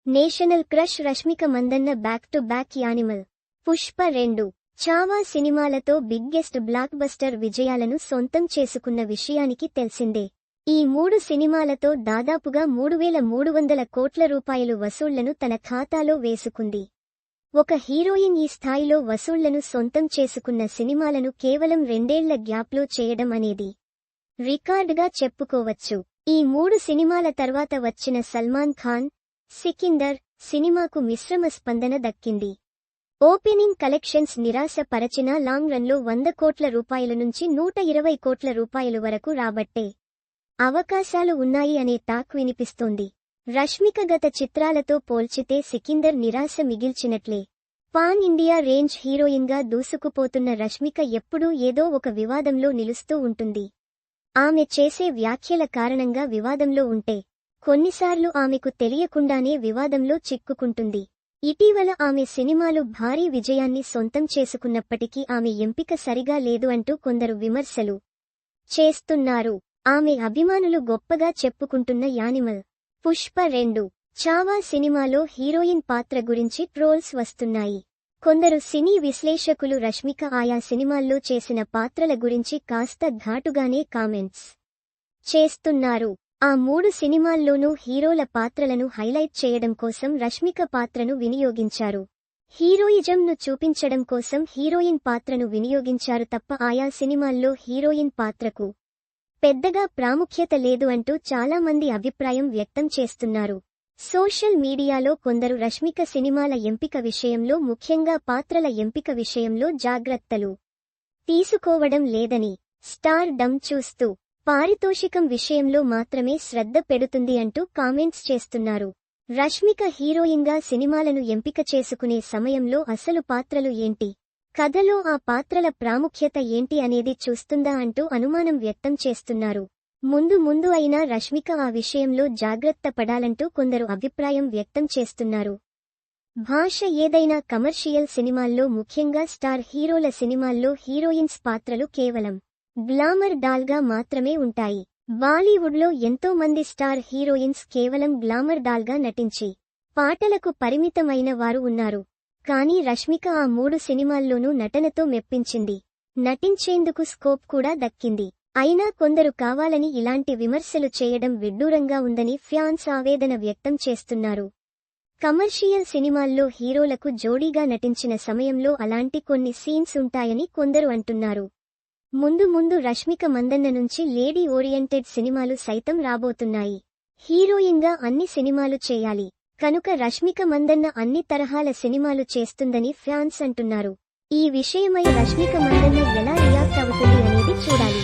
National crush Rashmika Mandanna back to back animal. Pushpa 2, Chhaava సినిమాలతో biggest block buster విజయాలను సొంతం చేసుకున్న విషయానికి తెలిసిందే. ఈ 3 సినిమాలతో దాదాపుగా 3,300 కోట్ల రూపాయలు వసూళ్లను తన ఖాతాలో వేసుకుంది. ఒక హీరోయిన్ ఈ స్థాయిలో వసూళ్లను సొంతం చేసుకున్న సినిమాలను కేవలం 2 ఏళ్ల గ్యాప్లో చేయడం అనేది రికార్డుగా చెప్పుకోవచ్చు. ఈ 3 సినిమాల తర్వాత వచ్చిన సల్మాన్ ఖాన్, సికిందర్ సినిమాకు మిశ్రమ స్పందన దక్కింది. ఓపెనింగ్ కలెక్షన్స్ నిరాశ పరచినా లాంగ్ రన్లో 100 కోట్ల రూపాయల నుంచి 120 కోట్ల రూపాయలు వరకు రాబట్టే అవకాశాలు ఉన్నాయి అనే టాక్ వినిపిస్తోంది. రష్మిక గత చిత్రాలతో పోల్చితే సికిందర్ నిరాశ మిగిల్చినట్లే. పాన్ ఇండియా రేంజ్ హీరోయిన్గా దూసుకుపోతున్న రష్మిక ఎప్పుడూ ఏదో ఒక వివాదంలో నిలుస్తూ ఉంటుంది. ఆమె చేసే వ్యాఖ్యల కారణంగా వివాదంలో ఉంటే కొన్నిసార్లు ఆమెకు తెలియకుండానే వివాదంలో చిక్కుకుంటుంది. ఇటీవల ఆమె సినిమాలు భారీ విజయాన్ని సొంతం చేసుకున్నప్పటికీ ఆమె ఎంపిక సరిగా లేదు అంటూ కొందరు విమర్శలు చేస్తున్నారు. ఆమె అభిమానులు గొప్పగా చెప్పుకుంటున్న యానిమల్. పుష్ప 2, చావా సినిమాలో హీరోయిన్ పాత్ర గురించి ట్రోల్స్ వస్తున్నాయి. కొందరు సినీ విశ్లేషకులు రష్మిక ఆయా సినిమాల్లో చేసిన పాత్రల గురించి కాస్త ఘాటుగానే కామెంట్స్ చేస్తున్నారు. ఆ 3 సినిమాల్లోనూ హీరోల పాత్రలను హైలైట్ చేయడం కోసం రష్మిక పాత్రను వినియోగించారు. హీరోయిజంను చూపించడం కోసం హీరోయిన్ పాత్రను వినియోగించారు తప్ప ఆయా సినిమాల్లో హీరోయిన్ పాత్రకు పెద్దగా ప్రాముఖ్యత లేదు అంటూ చాలామంది అభిప్రాయం వ్యక్తం చేస్తున్నారు. సోషల్ మీడియాలో కొందరు రష్మిక సినిమాల ఎంపిక విషయంలో ముఖ్యంగా పాత్రల ఎంపిక విషయంలో జాగ్రత్తలు తీసుకోవడం లేదని, స్టార్ డమ్ చూస్తూ పారితోషికం విషయంలో మాత్రమే శ్రద్ధ పెడుతుంది అంటూ కామెంట్స్ చేస్తున్నారు. రష్మిక హీరోయిన్గా సినిమాలను ఎంపిక చేసుకునే సమయంలో అసలు పాత్రలు ఏంటి, కథలో ఆ పాత్రల ప్రాముఖ్యత ఏంటి అనేది చూస్తుందా అంటూ అనుమానం వ్యక్తం చేస్తున్నారు. ముందు అయినా రష్మిక ఆ విషయంలో జాగ్రత్త పడాలంటూ కొందరు అభిప్రాయం వ్యక్తం చేస్తున్నారు. భాష ఏదైనా కమర్షియల్ సినిమాల్లో ముఖ్యంగా స్టార్ హీరోల సినిమాల్లో హీరోయిన్స్ పాత్రలు కేవలం గ్లామర్ డాల్గా మాత్రమే ఉంటాయి. బాలీవుడ్లో ఎంతో మంది స్టార్ హీరోయిన్స్ కేవలం గ్లామర్ డాల్గా నటించి పాటలకు పరిమితమైన వారు ఉన్నారు. కానీ రష్మిక ఆ 3 సినిమాల్లోనూ నటనతో మెప్పించింది. నటించేందుకు స్కోప్ కూడా దక్కింది. అయినా కొందరు కావాలని ఇలాంటి విమర్శలు చేయడం విడ్డూరంగా ఉందని ఫ్యాన్స్ ఆవేదన వ్యక్తం చేస్తున్నారు. కమర్షియల్ సినిమాల్లో హీరోలకు జోడీగా నటించిన సమయంలో అలాంటి కొన్ని సీన్స్ ఉంటాయని కొందరు అంటున్నారు. ముందు రష్మిక మందన్న నుంచి లేడీ ఓరియంటెడ్ సినిమాలు సైతం రాబోతున్నాయి. హీరోయిన్గా అన్ని సినిమాలు చేయాలి కనుక రష్మిక మందన్న అన్ని తరహాల సినిమాలు చేస్తుందని ఫ్యాన్స్ అంటున్నారు. ఈ విషయమై రష్మిక మందన్న ఎలా రియాక్ట్ అవుతుంది అనేది చూడాలి.